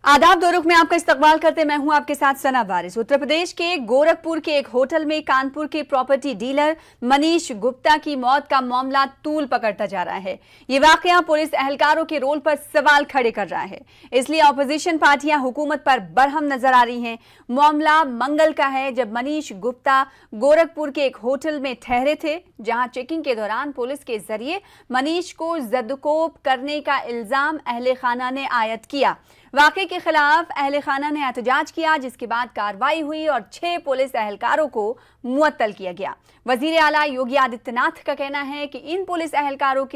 आदाब दोरुख में आपका इस्तकबाल करते मैं हूं आपके साथ सना वारिस। उत्तर प्रदेश के गोरखपुर के एक होटल में कानपुर के प्रॉपर्टी डीलर मनीष गुप्ता की मौत का मामला तूल पकड़ता जा रहा है। ये वाकया पुलिस एहलकारों के रोल पर सवाल खड़े कर रहा है, इसलिए ऑपोजिशन पार्टियां हुकूमत पर बरहम नजर आ रही हैं। मामला मंगल का है, जब मनीष गुप्ता गोरखपुर के एक होटल में ठहरे थे, जहां चेकिंग के दौरान पुलिस के जरिए मनीष को जदकोप करने का इल्जाम अहले खाना ने आयद किया। वाकये के खिलाफ अहले खाना ने एहतजाज किया, जिसके बाद कार्रवाई हुई और 6 पुलिस एहलकारों को मुअत्तल किया गया। वजीर आला योगी आदित्यनाथ का कहना है कि इन पुलिस एहलकारों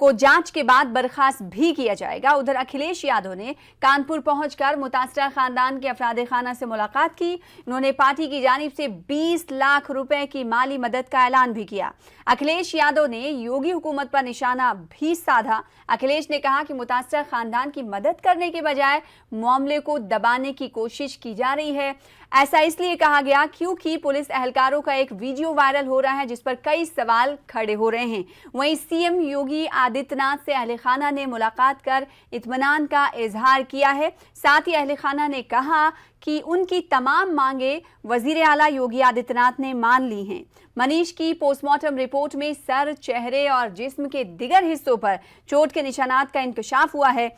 को जांच के बाद बर्खास्त भी किया जाएगा। उधर अखिलेश यादव ने कानपुर पहुंचकर मुतासरा खानदान के अफराद खाना से मुलाकात की। उन्होंने पार्टी की जानिब से 20 लाख रुपए की माली मदद का ऐलान भी किया। अखिलेश यादव ने योगी हुकूमत पर निशाना भी साधा। अखिलेश ने कहा कि मुतासरा खानदान की मदद करने के बजाय मामले को दबाने की कोशिश की जा रही है। ऐसा इसलिए कहा गया क्योंकि पुलिस एहलकारों का एक वीडियो वायरल हो रहा है, जिस पर कई सवाल खड़े हो रहे हैं। वहीं सीएम योगी आदित्यनाथ से अहले खाना ने मुलाकात कर इत्मीनान का इजहार किया है। साथ ही अहले खाना ने कहा कि उनकी तमाम मांगे वजीर आला योगी आदित्यनाथ ने मान ली हैं। मनीष की पोस्टमार्टम रिपोर्ट में सर, चेहरे और जिस्म के दिगर हिस्सों पर चोट के निशानात का इंकशाफ हुआ है।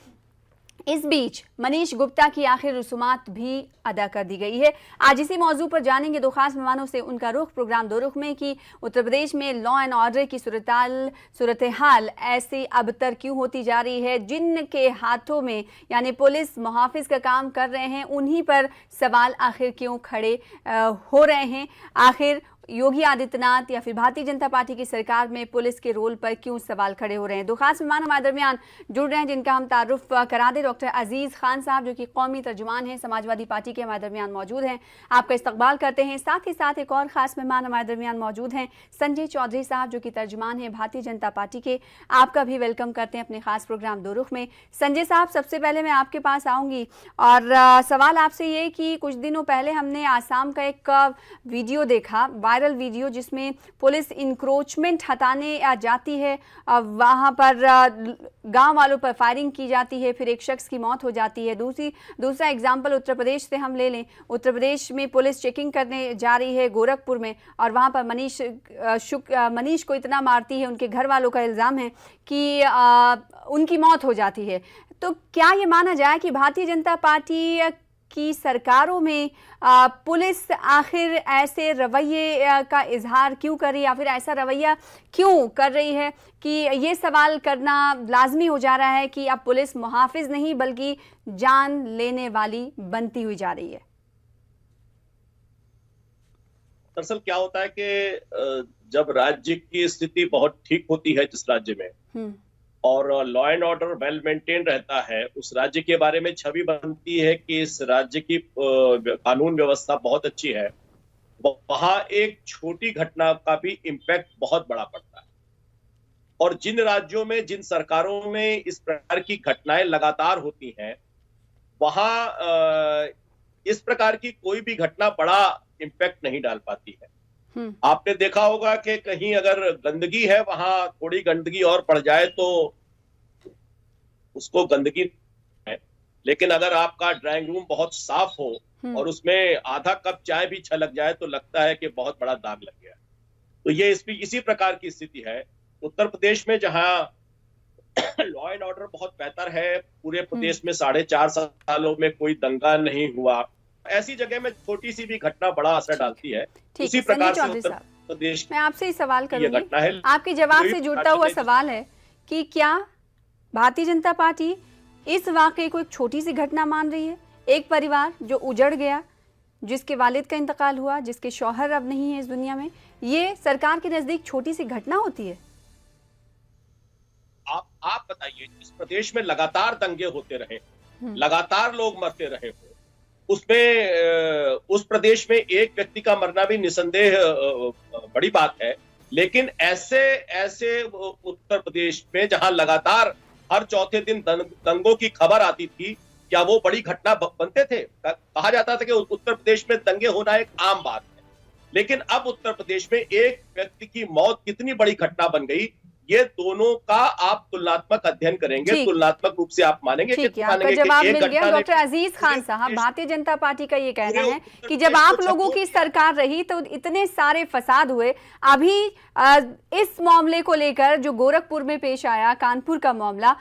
इस बीच मनीष गुप्ता की आखिर रसूमात भी अदा कर दी गई है। आज इसी मौजू पर जानेंगे दो खास मेहमानों से उनका रुख। प्रोग्राम दो रुख में कि उत्तर प्रदेश में लॉ एंड ऑर्डर की सूरत हाल ऐसी अबतर क्यों होती जा रही है। जिनके हाथों में यानी पुलिस मुहाफिज का काम कर रहे हैं, उन्हीं पर सवाल आखिर क्यों खड़े हो रहे हैं। आखिर योगी आदित्यनाथ या फिर भारतीय जनता पार्टी की सरकार में पुलिस के रोल पर क्यों सवाल खड़े हो रहे हैं। दो खास मेहमान हमारे दरमियान जुड़ रहे हैं, जिनका हम तारुफ करा दें। डॉक्टर अजीज खान साहब, जो कि कौमी तर्जुमान हैं, समाजवादी पार्टी के हमारे दरमियान मौजूद हैं, आपका इस्तकबाल करते हैं। साथ ही साथ एक और खास मेहमान हमारे दरमियान मौजूद हैं, संजय चौधरी साहब, जो कि तर्जुमान हैं भारतीय जनता पार्टी के, आपका भी वेलकम करते हैं अपने खास प्रोग्राम दो रुख में। संजय साहब, सबसे पहले मैं आपके पास आऊँगी और सवाल आपसे ये कि कुछ दिनों पहले हमने आसाम का एक वीडियो देखा, वायरल वीडियो, जिसमें पुलिस इंक्रोचमेंट हटाने जाती है, वहां पर गांव वालों पर फायरिंग की जाती है, फिर एक शख्स की मौत हो जाती है। दूसरा एग्जांपल उत्तर प्रदेश से हम ले लें। उत्तर प्रदेश में पुलिस चेकिंग करने जा रही है गोरखपुर में, और वहां पर मनीष को इतना मारती है, उनके घर वालों का इल्जाम है कि उनकी मौत हो जाती है। तो क्या ये माना जाए कि भारतीय जनता पार्टी की सरकारों में पुलिस आखिर ऐसे रवैये का इजहार क्यों कर रही है, या फिर ऐसा रवैया क्यों कर रही है कि ये सवाल करना लाजमी हो जा रहा है कि अब पुलिस मुहाफिज नहीं बल्कि जान लेने वाली बनती हुई जा रही है। दरअसल क्या होता है कि जब राज्य की स्थिति बहुत ठीक होती है, जिस राज्य में और law and order well maintain रहता है, उस राज्य के बारे में छवि बनती है कि इस राज्य की कानून व्यवस्था बहुत अच्छी है। वहां एक छोटी घटना का भी इम्पैक्ट बहुत बड़ा पड़ता है। और जिन राज्यों में, जिन सरकारों में इस प्रकार की घटनाएं लगातार होती हैं, वहां इस प्रकार की कोई भी घटना बड़ा इम्पैक्ट नहीं डाल पाती है। आपने देखा होगा कि कहीं अगर गंदगी है, वहां थोड़ी गंदगी और बढ़ जाए तो उसको गंदगी है, लेकिन अगर आपका ड्राइंग रूम बहुत साफ हो और उसमें आधा कप चाय भी छलक जाए तो लगता है कि बहुत बड़ा दाग लग गया। तो ये इसी प्रकार की स्थिति है उत्तर प्रदेश में, जहां लॉ एंड ऑर्डर बहुत बेहतर है। पूरे प्रदेश में 4.5 सालों में कोई दंगा नहीं हुआ। ऐसी जगह में छोटी सी भी घटना बड़ा असर डालती है। उसी प्रकार से उत्तर प्रदेश, मैं आपसे ही सवाल करूंगी, आपके जवाब से जुड़ता हुआ सवाल है कि क्या भारतीय जनता पार्टी इस वाकये को एक छोटी सी घटना मान रही है? एक परिवार जो उजड़ गया, जिसके वालिद का इंतकाल हुआ, जिसके शौहर अब नहीं है इस दुनिया में, ये सरकार के नजदीक छोटी सी घटना होती है? आप बताइए, इस प्रदेश में लगातार दंगे होते रहे, लगातार लोग मरते रहे हो, उसमें उस प्रदेश में एक व्यक्ति का मरना भी निसंदेह बड़ी बात है। लेकिन ऐसे उत्तर प्रदेश में जहां लगातार हर चौथे दिन दंगों की खबर आती थी, क्या वो बड़ी घटना बनते थे? कहा जाता था कि उत्तर प्रदेश में दंगे होना एक आम बात है। लेकिन अब उत्तर प्रदेश में एक व्यक्ति की मौत कितनी बड़ी घटना बन गई, ये दोनों का आप तुलनात्मक अध्ययन करेंगे, तुलनात्मक रूप से आप मानेंगे कि आपका जवाब मिल गया। डॉक्टर अजीज खान साहब, भारतीय जनता पार्टी का ये कहना है कि जब आप लोगों की सरकार रही तो इतने सारे फसाद हुए। अभी इस मामले को लेकर जो गोरखपुर में पेश आया, कानपुर का मामला,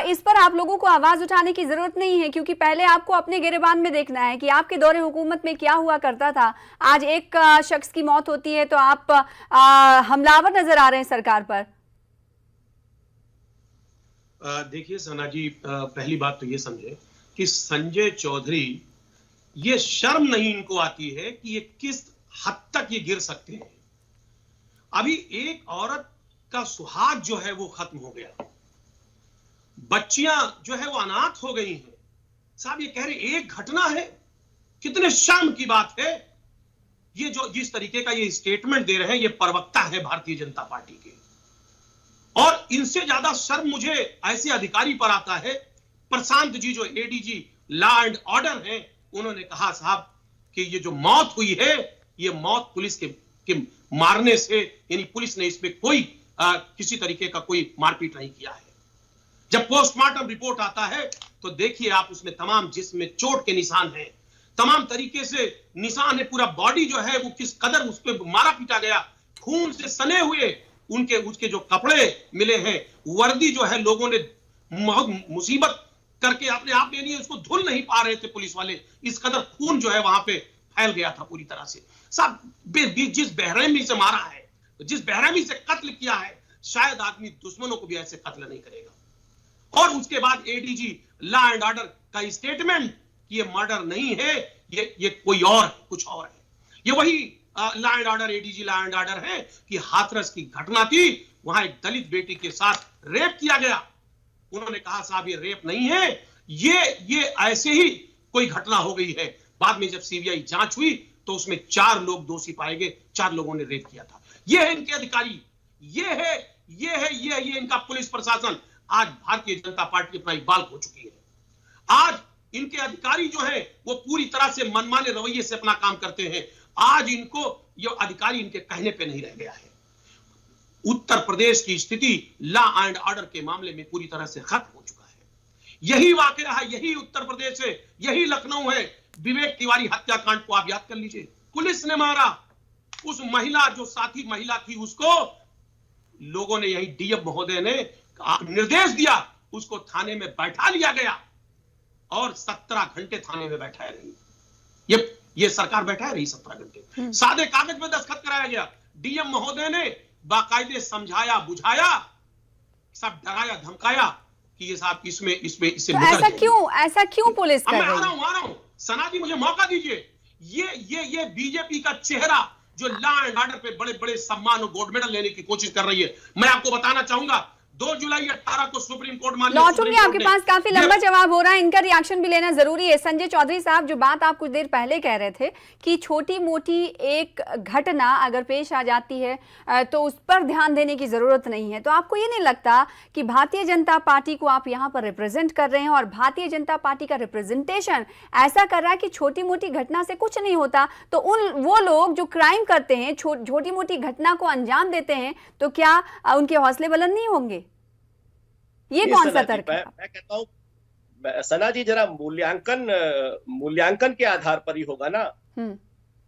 इस पर आप लोगों को आवाज उठाने की जरूरत नहीं है, क्योंकि पहले आपको अपने गिरेबान में देखना है कि आपके दौरे हुकूमत में क्या हुआ करता था। आज एक शख्स की मौत होती है तो आप हमलावर नजर आ रहे हैं सरकार पर। देखिए सना जी, पहली बात तो ये समझे कि संजय चौधरी, ये शर्म नहीं इनको आती है कि ये किस हद तक ये गिर सकते हैं। अभी एक औरत का सुहाग जो है वो खत्म हो गया, बच्चियां जो है वो अनाथ हो गई हैं। साहब ये कह रहे एक घटना है, कितने शर्म की बात है। ये जो जिस तरीके का ये स्टेटमेंट दे रहे हैं, ये प्रवक्ता है भारतीय जनता पार्टी के। और इनसे ज्यादा शर्म मुझे ऐसे अधिकारी पर आता है, प्रशांत जी जो एडीजी लॉ एंड ऑर्डर हैं, उन्होंने कहा साहब कि ये जो मौत हुई है, ये मौत पुलिस के मारने से, यानी पुलिस ने इसमें कोई किसी तरीके का कोई मारपीट नहीं किया है। जब पोस्टमार्टम रिपोर्ट आता है तो देखिए आप, उसमें तमाम जिस्म में चोट के निशान हैं, तमाम तरीके से निशान है। पूरा बॉडी जो है वो किस कदर उस पर मारा पीटा गया, खून से सने हुए उसके जो कपड़े मिले हैं, वर्दी जो है लोगों ने बहुत मुसीबत करके अपने आप में, नहीं उसको धुल नहीं पा रहे थे पुलिस वाले, इस कदर खून जो है वहां पे फैल गया था पूरी तरह से। साहब जिस बेरहमी से मारा है, जिस बेरहमी से कत्ल किया है, शायद आदमी दुश्मनों को भी ऐसे कत्ल नहीं करेगा। और उसके बाद एडीजी लॉ एंड ऑर्डर का स्टेटमेंट कि ये मर्डर नहीं है, ये कोई और कुछ और है। ये वही law and order, ADG law and order है कि हाथरस की घटना थी, वहां एक दलित बेटी के साथ रेप किया गया। उन्होंने कहा साहब ये रेप नहीं है, ये ऐसे ही कोई घटना हो गई है। बाद में जब सीबीआई जांच हुई तो उसमें 4 लोग दोषी पाए गए, 4 लोगों ने रेप किया था। ये है इनके अधिकारी, ये इनका पुलिस प्रशासन। आज भारतीय जनता पार्टी अपना इकबाल हो चुकी है। आज इनके अधिकारी जो है वो पूरी तरह से मनमाने रवैये से अपना काम करते हैं। आज इनको ये अधिकारी इनके कहने पे नहीं रह गया है। उत्तर प्रदेश की स्थिति लॉ एंड ऑर्डर के मामले में पूरी तरह से खत्म हो चुका है। यही वाकया है, यही उत्तर प्रदेश है, यही लखनऊ है। विवेक तिवारी हत्याकांड को आप याद कर लीजिए, पुलिस ने मारा उस महिला, जो साथी महिला थी, उसको लोगों ने, यही डीएम महोदय ने निर्देश दिया, उसको थाने में बैठा लिया गया और 17 घंटे थाने में बैठाया रही। ये सरकार बैठा रही 17 घंटे, सादे कागज में दस्तखत कराया गया। डीएम महोदय ने बाकायदे समझाया बुझाया, सब डराया धमकाया कि ये साहब इसमें तो ऐसा क्यों पुलिस कर रही है? आ रहा हूं सना जी, मुझे मौका दीजिए। ये बीजेपी का चेहरा जो लॉ एंड ऑर्डर पे बड़े बड़े सम्मान और गोल्ड मेडल लेने की कोशिश कर रही है, मैं आपको बताना चाहूंगा 2 जुलाई 18 को सुप्रीम कोर्ट मान लौटूंगी आपके पास, काफी लंबा जवाब हो रहा है, इनका रिएक्शन भी लेना जरूरी है। संजय चौधरी साहब, जो बात आप कुछ देर पहले कह रहे थे कि छोटी मोटी एक घटना अगर पेश आ जाती है तो उस पर ध्यान देने की जरूरत नहीं है, तो आपको ये नहीं लगता कि भारतीय जनता पार्टी को आप यहाँ पर रिप्रेजेंट कर रहे हैं और भारतीय जनता पार्टी का रिप्रेजेंटेशन ऐसा कर रहा है कि छोटी मोटी घटना से कुछ नहीं होता, तो वो लोग जो क्राइम करते हैं, छोटी मोटी घटना को अंजाम देते हैं, तो क्या उनके हौसले बुलंद नहीं होंगे? ये कौन सा तर्क है? मैं कहता हूं सना जी, जरा मूल्यांकन के आधार पर ही होगा ना।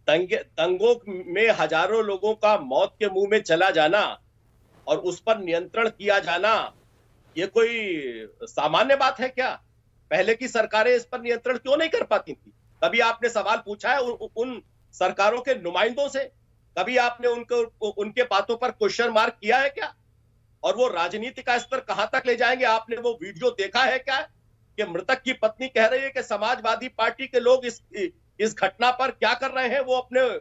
दंगों में हजारों लोगों का मौत के मुंह में चला जाना और उस पर नियंत्रण किया जाना, ये कोई सामान्य बात है क्या? पहले की सरकारें इस पर नियंत्रण क्यों नहीं कर पाती थी? कभी आपने सवाल पूछा है उन सरकारों के नुमाइंदों से? कभी आपने उनके बातों पर क्वेश्चन मार्क किया है क्या? और वो राजनीति का स्तर कहां तक ले जाएंगे? आपने वो वीडियो देखा है क्या कि मृतक की पत्नी कह रही है कि समाजवादी पार्टी के लोग इस घटना पर क्या कर रहे हैं, वो अपने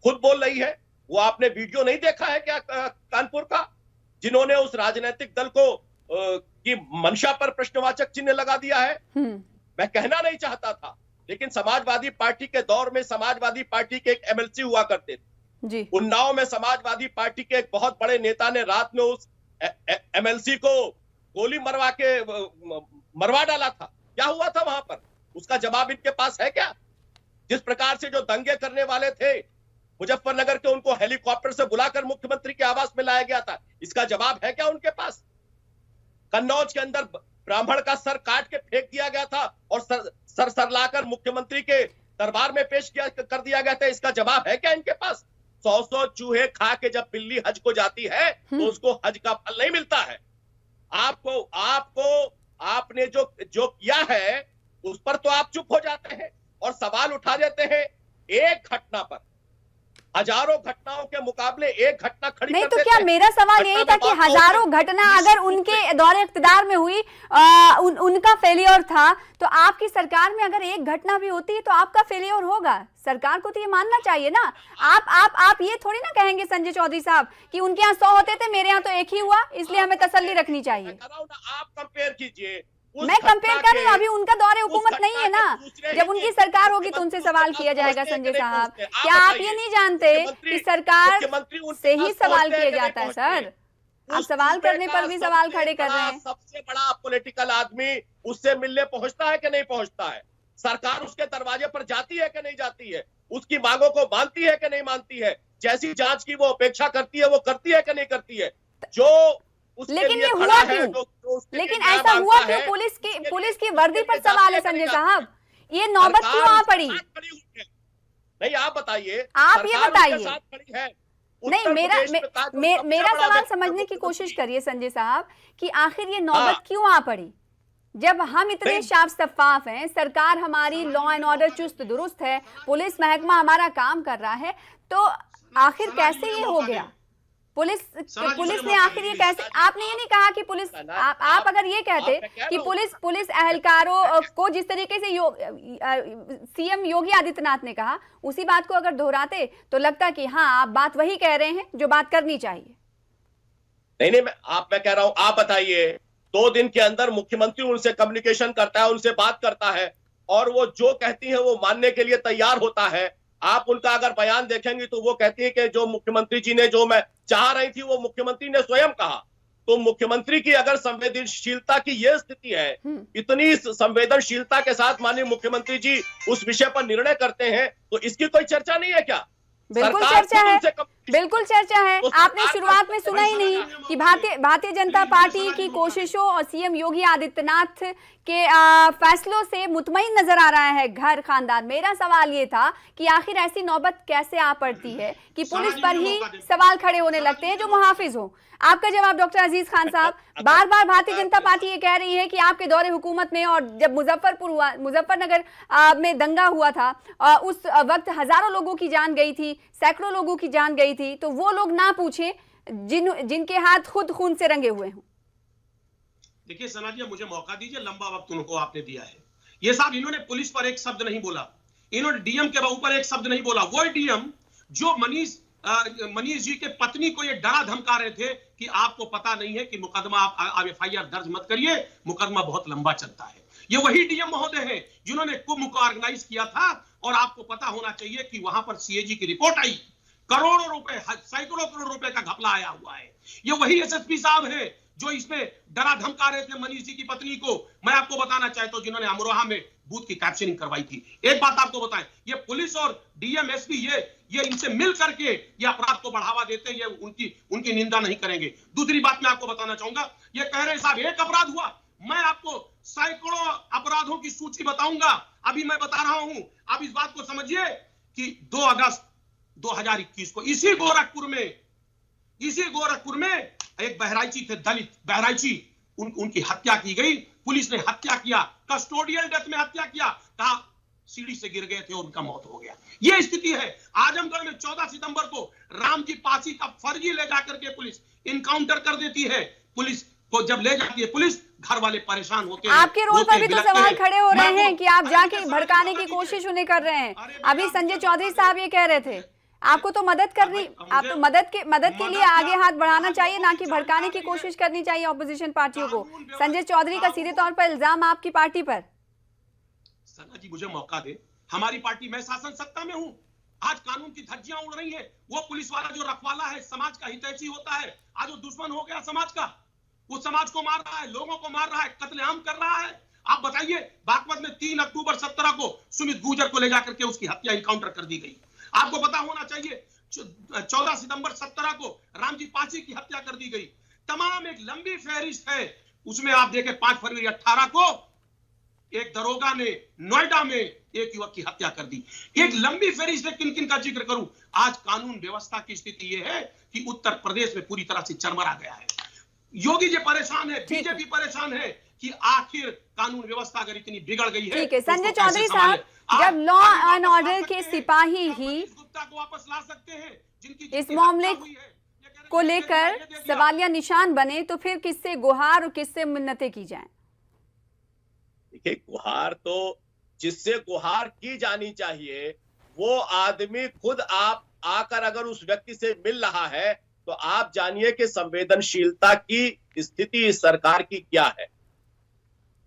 खुद बोल रही है। वो आपने वीडियो नहीं देखा है क्या कानपुर का, जिन्होंने उस राजनीतिक दल को की मंशा पर प्रश्नवाचक चिन्ह लगा दिया है? मैं कहना नहीं चाहता था, लेकिन समाजवादी पार्टी के दौर में समाजवादी पार्टी के एक एमएलसी हुआ करते थे जी। उन्नाव में समाजवादी पार्टी के एक बहुत बड़े नेता ने रात में उस एमएलसी को गोली मरवा डाला था। क्या हुआ था वहां पर? उसका जवाब इनके पास है क्या? जिस प्रकार से जो दंगे करने वाले थे मुजफ्फरनगर के उनको हेलीकॉप्टर से बुलाकर मुख्यमंत्री के आवास में लाया गया था, इसका जवाब है क्या उनके पास? कन्नौज के अंदर ब्राह्मण का सर काट के फेंक दिया गया था और सर लाकर मुख्यमंत्री के दरबार में पेश कर दिया गया था, इसका जवाब है क्या इनके पास? 100 चूहे खा के जब बिल्ली हज को जाती है तो उसको हज का फल नहीं मिलता है। आपने जो किया है उस पर तो आप चुप हो जाते हैं और सवाल उठा देते हैं। एक घटना पर हजारों घटनाओं के मुकाबले एक घटना खड़ी नहीं कर तो देते क्या हैं। मेरा सवाल यही था कि हजारों घटना अगर उनके दौरे इख्तिदार में हुई, उनका फेलियर था, तो आपकी सरकार में अगर एक घटना भी होती है तो आपका फेलियर होगा। सरकार को तो ये मानना चाहिए ना। आप ये थोड़ी ना कहेंगे संजय चौधरी साहब कि उनके यहाँ 100 होते थे, मेरे यहाँ तो एक ही हुआ, इसलिए हमें तसल्ली रखनी चाहिए। आप कंपेयर कीजिए, मैं कंपेयर कर रही हूँ, अभी उनका दौरे हुकूमत नहीं है ना। जब उनकी सरकार होगी तो उनसे सवाल किया जाएगा। संजय साहब, क्या आप ये नहीं जानते कि सरकार से ही सवाल किया जाता है? सर, आप सवाल करने पर भी सवाल खड़े कर रहे हैं। सबसे बड़ा पॉलिटिकल आदमी उससे मिलने पहुंचता है कि नहीं पहुंचता है? सरकार उसके दरवाजे पर जाती है कि नहीं जाती है? उसकी मांगों को मानती है कि नहीं मानती है? जैसी जांच की वो अपेक्षा करती है वो करती है कि नहीं करती है? लेकिन ये हुआ क्यों? लेकिन ऐसा हुआ क्यों? पुलिस की वर्दी पर सवाल है संजय साहब, ये नौबत क्यों आ पड़ी? नहीं, आप बताइए, आप ये बताइए। नहीं, नहीं, मेरा सवाल समझने की कोशिश करिए संजय साहब कि आखिर ये नौबत क्यों आ पड़ी? जब हम इतने साफ शफाफ हैं, सरकार हमारी लॉ एंड ऑर्डर चुस्त दुरुस्त है, पुलिस महकमा हमारा काम कर रहा है, तो आखिर कैसे ये हो गया? पुलिस ने आखिर ये कैसे? आपने ये नहीं कहा कि पुलिस, आप अगर ये कहते कि पुलिस एहलकारों को जिस तरीके से सीएम योगी आदित्यनाथ ने कहा, उसी बात को अगर दोहराते तो लगता कि हाँ, आप बात वही कह रहे हैं जो बात करनी चाहिए। नहीं, मैं कह रहा हूं, आप बताइए, 2 दिन के अंदर मुख्यमंत्री उनसे कम्युनिकेशन करता है, उनसे बात करता है और वो जो कहती है वो मानने के लिए तैयार होता है। आप उनका अगर बयान देखेंगे तो वो कहती है कि जो मुख्यमंत्री जी ने, जो मैं चाह रही थी वो मुख्यमंत्री ने स्वयं कहा। तो मुख्यमंत्री की अगर संवेदनशीलता की ये स्थिति है, इतनी संवेदनशीलता के साथ माननीय मुख्यमंत्री जी उस विषय पर निर्णय करते हैं, तो इसकी कोई चर्चा नहीं है क्या? बिल्कुल चर्चा है, बिल्कुल चर्चा है। आपने शुरुआत में सुना ही नहीं कि भारतीय जनता पार्टी की कोशिशों और सीएम योगी आदित्यनाथ के फैसलों से मुतमईन नजर आ रहा है घर खानदान। मेरा सवाल ये था कि आखिर ऐसी नौबत कैसे आ पड़ती है कि पुलिस पर ही सवाल खड़े होने लगते हैं जो मुहाफिज हो। आपका जवाब डॉक्टर अजीज खान साहब। बार बार भारतीय जनता पार्टी ये कह रही है कि आपके दौरे हुकूमत में और जब मुजफ्फरनगर में दंगा हुआ था, उस वक्त हजारों लोगों की जान गई थी, सैकड़ों लोगों की जान गई थी, तो वो लोग ना पूछे जिनके हाथ खुद खून से रंगे हुए हों। देखिए सना जी, मुझे मौका दीजिए, लंबा वक्त उनको आपने दिया है। ये साहब, इन्होंने पुलिस पर एक शब्द नहीं बोला, इन्होंने डीएम के ऊपर एक शब्द नहीं बोला। वो डीएम जो मनीष जी के पत्नी को ये डरा धमका रहे थे कि आपको पता नहीं है कि मुकदमा, आप एफआईआर दर्ज मत करिए, मुकदमा बहुत लंबा चलता है। ये वही डीएम महोदय हैं जिन्होंने कुंभ को ऑर्गेनाइज किया था, और आपको पता होना चाहिए कि वहां पर सीएजी की रिपोर्ट आई, करोड़ों रुपए, सैकड़ों करोड़ रुपए का घपला आया हुआ है। ये वही एसएसपी साहब हैं जो इसमें डरा धमका रहे थे मनीष जी की पत्नी को। मैं आपको बताना चाहता हूं, जिन्होंने अमरोहा में बूथ की कैप्चरिंग करवाई थी। एक बात आपको बताएं, ये पुलिस और डीएम एसपी ये इनसे मिल करके ये अपराध को बढ़ावा देते हैं, ये उनकी निंदा नहीं करेंगे। दूसरी बात मैं आपको बताना चाहूंगा, ये कह रहे हैं साहब एक अपराध हुआ, मैं आपको सैकड़ों अपराधों की सूची बताऊंगा। अभी मैं बता रहा हूं, आप इस बात को समझिए कि 2 अगस्त 2021 को इसी गोरखपुर में एक बहराइची थे, दलित बहराइची, उनकी हत्या की गई। पुलिस ने हत्या किया, कस्टोडियल डेथ में हत्या किया, कहा सीढ़ी से गिर गए थे और उनका मौत हो गया। यह स्थिति है। आजमगढ़ में 14 सितंबर को राम की पासी का फर्जी ले जाकर के पुलिस इनकाउंटर कर देती है। पुलिस को जब ले जाती है पुलिस, घर वाले परेशान होते हैं। आपके रोल पर भी तो सवाल खड़े हो रहे हैं कि आप जाके भड़काने की कोशिश उन्हें कर रहे हैं। अभी संजय चौधरी साहब ये कह रहे थे, आपको तो मदद करनी, आप तो मदद के लिए आगे हाथ बढ़ाना चाहिए, ना कि भड़काने की कोशिश करनी चाहिए ऑपोजिशन पार्टियों को। संजय चौधरी का सीधे तौर पर इल्जाम आपकी पार्टी पर। सना जी, मुझे मौका दे, हमारी पार्टी, मैं शासन सत्ता में हूं, आज कानून की धज्जियां उड़ रही है। वो पुलिस वाला जो रखवाला है, समाज का हितैषी होता है, आज वो दुश्मन हो गया समाज का। वो समाज को मार रहा है, लोगों को मार रहा है, कत्लेआम कर रहा है। आप बताइए, बागपत में 3 अक्टूबर 17 को सुमित गुर्जर को ले जाकर के उसकी हत्या, इनकाउंटर कर दी गई। आपको पता होना चाहिए 14 सितंबर 17 को रामजी पाची की हत्या कर दी गई। तमाम एक लंबी फहरिस्त है, उसमें आप देखें 5 फरवरी 18 को एक दरोगा ने नोएडा में एक युवक की हत्या कर दी। एक लंबी फहरिस्त है, किन किन का जिक्र करूं। आज कानून व्यवस्था की स्थिति यह है कि उत्तर प्रदेश में पूरी तरह से चरमरा गया है। योगी जी परेशान है, बीजेपी परेशान है कि आखिर कानून व्यवस्था अगर इतनी बिगड़ गई है। ठीक है संजय चौधरी साहब, जब लॉ एंड ऑर्डर के सिपाही ही गुप्ता को वापस ला सकते हैं जिनकी इस मामले को लेकर सवालिया निशान बने, तो फिर किससे गुहार और किससे मिन्नतें की जाएं? देखिए, गुहार तो जिससे गुहार की जानी चाहिए वो आदमी खुद आप आकर अगर उस व्यक्ति से मिल रहा है तो आप जानिए कि संवेदनशीलता की स्थिति इस सरकार की क्या है।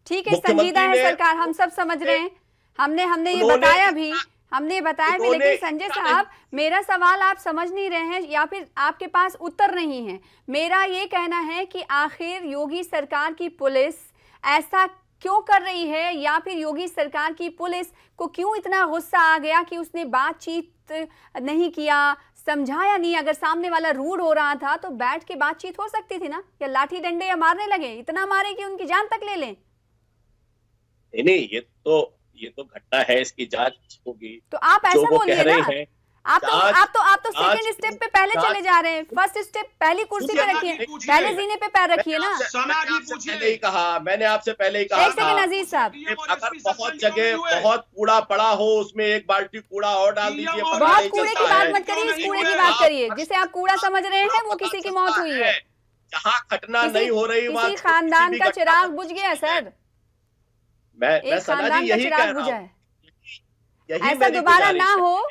ठीक है, संजीदा है सरकार, हम सब समझ रहे हैं, हमने ये बताया भी, लेकिन संजय साहब मेरा सवाल आप समझ नहीं रहे हैं या फिर आपके पास उत्तर नहीं है। मेरा ये कहना है कि आखिर योगी सरकार की पुलिस ऐसा क्यों कर रही है, या फिर योगी सरकार की पुलिस को क्यों इतना गुस्सा आ गया कि उसने बातचीत नहीं किया, समझाया नहीं। अगर सामने वाला रूड हो रहा था तो बैठ के बातचीत हो सकती थी ना, या लाठी डंडे या मारने लगे, इतना मारे कि उनकी जान तक ले लें। नहीं, ये तो घटना है, इसकी जांच होगी। तो आप ऐसा बोलिए ना, आप तो सेकंड स्टेप पे पहले चले जा रहे हैं। फर्स्ट स्टेप पहली कुर्सी पे रखिए, पहले जीने पे पैर रखिए ना। पहले ही कहा, मैंने आपसे पहले ही कहा। एक सेकंड अजीज साहब, अगर बहुत जगह बहुत कूड़ा पड़ा हो उसमें एक बाल्टी कूड़ा और डाल दीजिए। बहुत कूड़े की बात मत करिए, इस कूड़े की बात करिए जिसे आप कूड़ा समझ रहे हैं, वो किसी की मौत हुई है। जहाँ घटना नहीं हो रही किसी खानदान का चिराग बुझ गया सर, मैं खानदान का चिराग बुझा है। ऐसा दोबारा ना हो,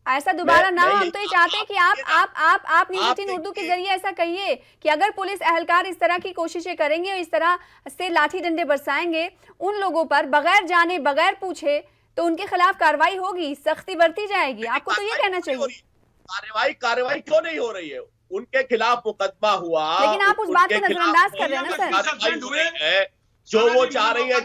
ऐसा दोबारा ना हो। हम तो ये चाहते हैं कि आप न्यूज़18 उर्दू के जरिए ऐसा कहिए कि अगर पुलिस एहलकार इस तरह की कोशिशें करेंगे और इस तरह से लाठी डंडे बरसाएंगे उन लोगों पर बगैर जाने बगैर पूछे, तो उनके खिलाफ कार्रवाई होगी, सख्ती बरती जाएगी। आपको तो ये कहना चाहिए। कार्रवाई क्यों नहीं हो रही है? उनके खिलाफ मुकदमा हुआ, लेकिन आप उस बात को नजरअंदाज कर रहे हैं ना सर। जो वो चाह रही है,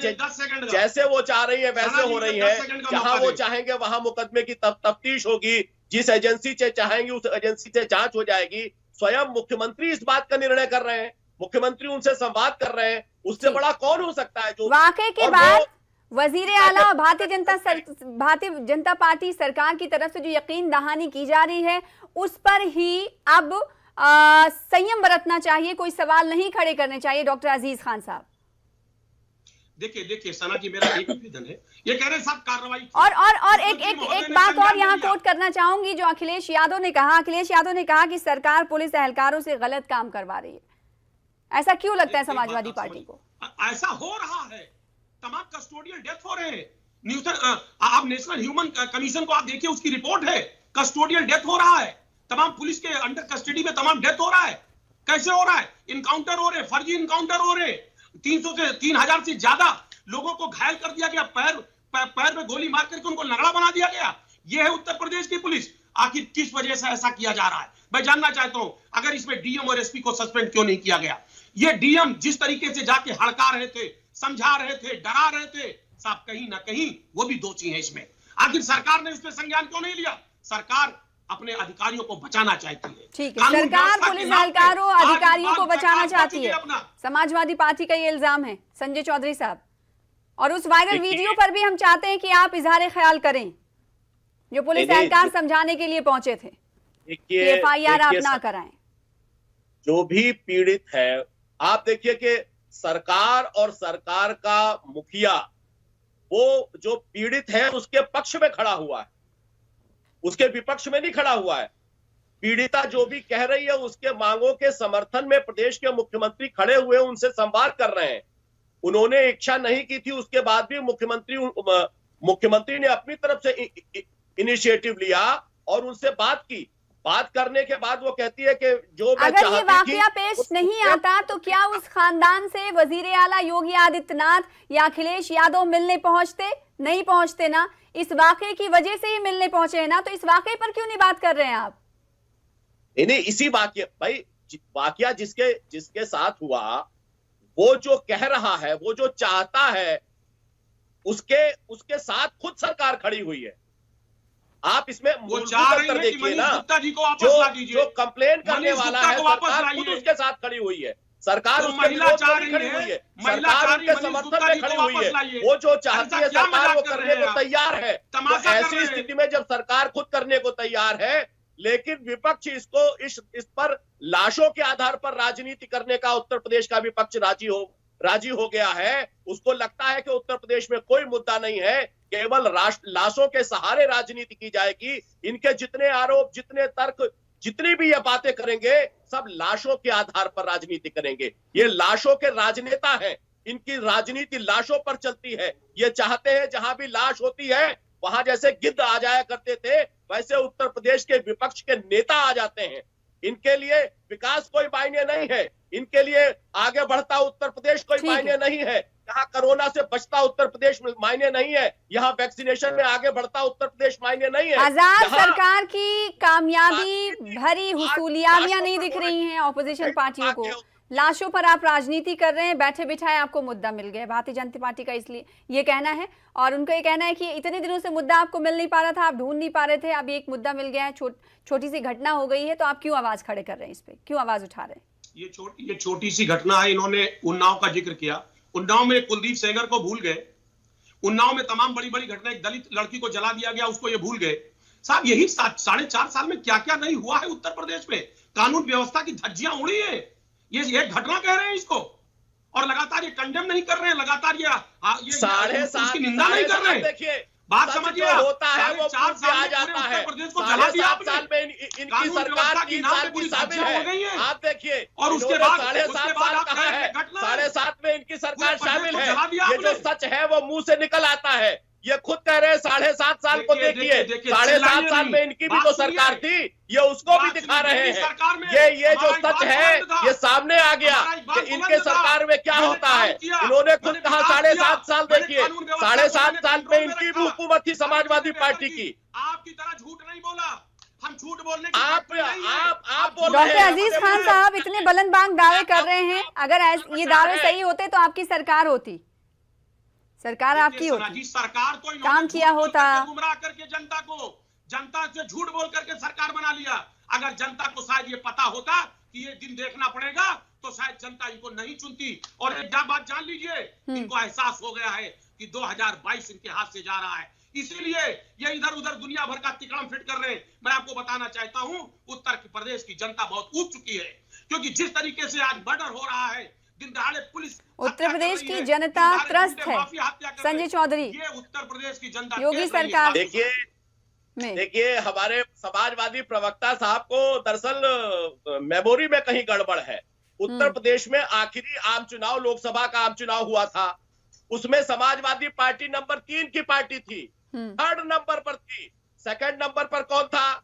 जैसे वो चाह रही है वैसे हो रही है। जहां वो चाहेंगे वहां मुकदमे की तफ्तीश होगी, जिस एजेंसी से चाहेंगे उस एजेंसी से जांच हो जाएगी। स्वयं मुख्यमंत्री इस बात का निर्णय कर रहे हैं, मुख्यमंत्री उनसे संवाद कर रहे हैं, उससे बड़ा कौन हो सकता है? जो वाकई के बाद वजीर आला और भारतीय जनता पार्टी सरकार की तरफ से जो यकीन दहानी की जा रही है उस पर ही अब संयम बरतना चाहिए, कोई सवाल नहीं खड़े करने चाहिए। डॉक्टर अजीज खान साहब, देखिए सना जी, मेरा एक निवेदन है, ये कह रहे हैं साहब कार्रवाई और एक बात और यहाँ कोट करना चाहूंगी जो अखिलेश यादव ने कहा कि सरकार पुलिस एहलकारों से गलत काम करवा रही है। ऐसा क्यों लगता है समाजवादी पार्टी को? ऐसा हो रहा है, तमाम कस्टोडियल डेथ हो रहे हैं। आप नेशनल ह्यूमन कमीशन को आप देखिए, उसकी रिपोर्ट है, कस्टोडियल डेथ हो रहा है, तमाम पुलिस के अंडर कस्टडी में तमाम डेथ हो रहा है। कैसे हो रहा है? इनकाउंटर हो रहे, फर्जी इनकाउंटर हो रहे, 300 से 3000 से ज्यादा लोगों को घायल कर दिया गया, पैर में गोली मार करके उनको लंगड़ा बना दिया गया। यह है उत्तर प्रदेश की पुलिस। आखिर किस वजह से ऐसा किया जा रहा है? मैं जानना चाहता हूं, अगर इसमें डीएम और एसपी को सस्पेंड क्यों नहीं किया गया? ये डीएम जिस तरीके से जाके हड़का रहे थे, समझा रहे थे, डरा रहे थे, साहब कहीं ना कहीं वो भी दोषी है इसमें। आखिर सरकार ने इसमें संज्ञान क्यों नहीं लिया? सरकार अपने अधिकारियों को बचाना चाहती है। ठीक है, सरकार पुलिस एहलकारों अधिकारियों को बचाना चाहती है, समाजवादी पार्टी का ये इल्जाम है संजय चौधरी साहब। और उस वायरल वीडियो पर भी हम चाहते हैं कि आप इजहार ख्याल करें, जो पुलिस एहलकार समझाने के लिए पहुंचे थे कि एफआईआर आप ना कराएं। जो भी पीड़ित है, आप देखिए कि सरकार और सरकार का मुखिया वो जो पीड़ित है उसके पक्ष में खड़ा हुआ है, उसके विपक्ष में नहीं खड़ा हुआ है। पीड़िता जो भी कह रही है उसके मांगों के समर्थन में प्रदेश के मुख्यमंत्री खड़े हुए उनसे संवाद कर रहे हैं। उन्होंने इच्छा नहीं की थी, उसके बाद भी मुख्यमंत्री ने अपनी तरफ से इनिशिएटिव लिया और उनसे बात की। बात करने के बाद वो कहती है कि जो मैं अगर ये वाकया पेश नहीं आता तो क्या उस खानदान से वजीर आला योगी आदित्यनाथ या अखिलेश यादव मिलने पहुंचते? नहीं पहुंचते ना। इस वाकये की वजह से ही मिलने पहुंचे हैं ना, तो इस वाकये पर क्यों नहीं बात कर रहे हैं आप? नहीं, इसी वाकया जिसके साथ हुआ, वो जो कह रहा है, वो जो चाहता है, उसके साथ खुद सरकार खड़ी हुई है। आप इसमें वो मूलभूत चाह रही अंतर है कि देखिए मनीष ना, गुप्ता जी को वापस ला जो दीजिए। कंप्लेन करने मनीष वाला गुप्ता है को वापस सरकार खुद लाइए। उसके साथ खड़ी हुई है, सरकार तो उसके महिला विरोध चाह में नहीं रही खड़ी है, हुई है, महिला सरकार चाह रही उनके मनीष समर्थन गुप्ता में जी को खड़ी हुई है। वापस लाइए। वो जो चाहती ऐसा है क्या सरकार मजाक वो कर करने रहे हैं को आप? तैयार है। तो तमाशा कर ऐसी रहे हैं। स्थिति में जब सरकार खुद करने को तैयार है, लेकिन विपक्ष इसको इस पर लाशों के आधार पर राजनीति करने का उत्तर प्रदेश का विपक्ष राजी हो गया है। उसको लगता है कि उत्तर प्रदेश में कोई मुद्दा नहीं है, केवल लाशों के सहारे राजनीति की जाएगी। इनके जितने आरोप, जितने तर्क, जितनी भी ये बातें करेंगे, सब लाशों के आधार पर राजनीति करेंगे। ये लाशों के राजनेता हैं, इनकी राजनीति लाशों पर चलती है। ये चाहते हैं जहां भी लाश होती है वहां जैसे गिद्ध आ जाया करते थे, वैसे उत्तर प्रदेश के विपक्ष के नेता आ जाते हैं। इनके लिए विकास कोई मायने नहीं है, इनके लिए आगे बढ़ता उत्तर प्रदेश कोई मायने नहीं है, यहाँ कोरोना से बचता उत्तर प्रदेश में मायने नहीं है, यहाँ वैक्सीनेशन में आगे बढ़ता उत्तर प्रदेश मायने नहीं है। आजाद सरकार की कामयाबी भरी हुसूलियाबियां नहीं दिख रही हैं ऑपोजिशन पार्टियों को। लाशों पर आप राजनीति कर रहे हैं, बैठे बिठाए आपको मुद्दा मिल गया भारतीय जनता पार्टी का, इसलिए ये कहना है। और उनका ये कहना है कि इतने दिनों से मुद्दा आपको मिल नहीं पा रहा था, आप ढूंढ नहीं पा रहे थे, अब एक मुद्दा मिल गया है, छोटी सी घटना हो गई है, तो आप क्यों आवाज खड़े कर रहे हैं, इस पे क्यों आवाज उठा रहे हैं? ये छोटी सी घटना है। इन्होंने उन्नाव का जिक्र किया, उन्नाव में कुलदीप सेंगर को भूल गए। उन्नाव में तमाम बड़ी बड़ी घटना, एक दलित लड़की को जला दिया गया, उसको ये भूल गए। साहब यही 4.5 साल में क्या क्या नहीं हुआ है उत्तर प्रदेश में। कानून व्यवस्था की धज्जियां उड़ी है, ये एक घटना कह रहे हैं इसको, और लगातार ये कंडेम नहीं कर रहे हैं, लगातार ये 7.5 उसकी निंदा नहीं कर रहे हैं। देखिए बात समझिए, होता है वो 4 साल आ जाता है। उत्तर प्रदेश को जला दिया आपने। 7 साल में इनकी सरकार 3 साल की शामिल है। आप देखिए, और उसके बाद 7.5 साल कहा है, 7.5 में इनकी सरकार शामिल है। ये जो सच है वो मुंह से निकल आता है। ये खुद कह रहे हैं 7.5 साल को देखिए, 7.5 साल में इनकी भी तो सरकार थी, ये उसको भी दिखा रहे हैं। ये जो सच है ये सामने आ गया कि इनके सरकार में क्या होता है। इन्होंने खुद कहा 7.5 साल, देखिए 7.5 साल में इनकी भी हुकूमत थी समाजवादी पार्टी की। आपकी तरह झूठ नहीं बोला, हम झूठ बोलने आप बोल डॉक्टर अजीज खान साहब इतने बुलंदबांग दावे कर रहे हैं, अगर ये दावे सही होते तो आपकी सरकार होती, सरकार आपकी होती, सरकार तो काम किया होता। गुमराह करके जनता से झूठ बोल करके सरकार बना लिया। अगर जनता को शायद ये पता होता कि ये दिन देखना पड़ेगा तो शायद जनता इनको नहीं चुनती। और एक बात जान लीजिए, इनको एहसास हो गया है कि 2022 इनके हाथ से जा रहा है, इसीलिए ये इधर उधर दुनिया भर का तिकड़म फिट कर रहे हैं। मैं आपको बताना चाहता हूं, उत्तर प्रदेश की जनता बहुत ऊब चुकी है, क्योंकि जिस तरीके से आज मर्डर हो रहा है, पुलिस उत्तर प्रदेश की जनता त्रस्त है। संजय चौधरी, ये उत्तर प्रदेश की जनता योगी सरकार, देखिए हमारे समाजवादी प्रवक्ता साहब को दरअसल मेमोरी में कहीं गड़बड़ है। उत्तर प्रदेश में आखिरी आम चुनाव, लोकसभा का आम चुनाव हुआ था, उसमें समाजवादी पार्टी नंबर 3 की पार्टी थी, 3rd नंबर पर थी। 2nd नंबर पर कौन था?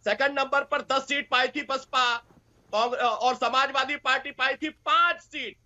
2nd नंबर पर 10 सीट पाई थी बसपा, और समाजवादी पार्टी पाई थी 5 सीट।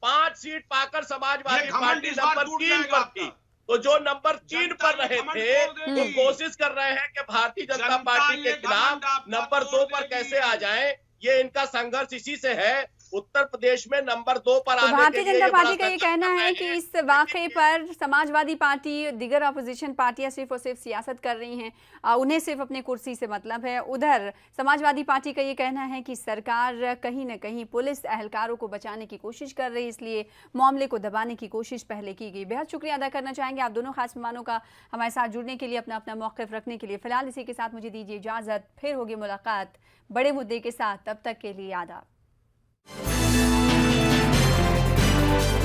5 सीट पाकर समाजवादी पार्टी नंबर 3 पर थी। तो जो नंबर 3 पर रहे थे वो कोशिश कर रहे हैं कि भारतीय जनता पार्टी के खिलाफ नंबर 2 पर कैसे आ जाएं। ये इनका संघर्ष इसी से है। उत्तर प्रदेश में नंबर 2 पर आने के लिए भारतीय जनता पार्टी का ये कहना है कि इस वाकये पर समाजवादी पार्टी, दीगर अपोजिशन पार्टियां सिर्फ और सिर्फ सियासत कर रही हैं, उन्हें सिर्फ अपनी कुर्सी से मतलब है। उधर समाजवादी पार्टी का ये कहना है कि सरकार कहीं न कहीं पुलिस एहलकारों को बचाने की कोशिश कर रही है, इसलिए मामले को दबाने की कोशिश पहले की गई। बेहद शुक्रिया अदा करना चाहेंगे आप दोनों खास मेहमानों का हमारे साथ जुड़ने के लिए, अपना अपना मौक़िफ़ रखने के लिए। फिलहाल इसी के साथ मुझे दीजिए इजाज़त, फिर होगी मुलाकात बड़े मुद्दे के साथ, तब तक के लिए आदाब।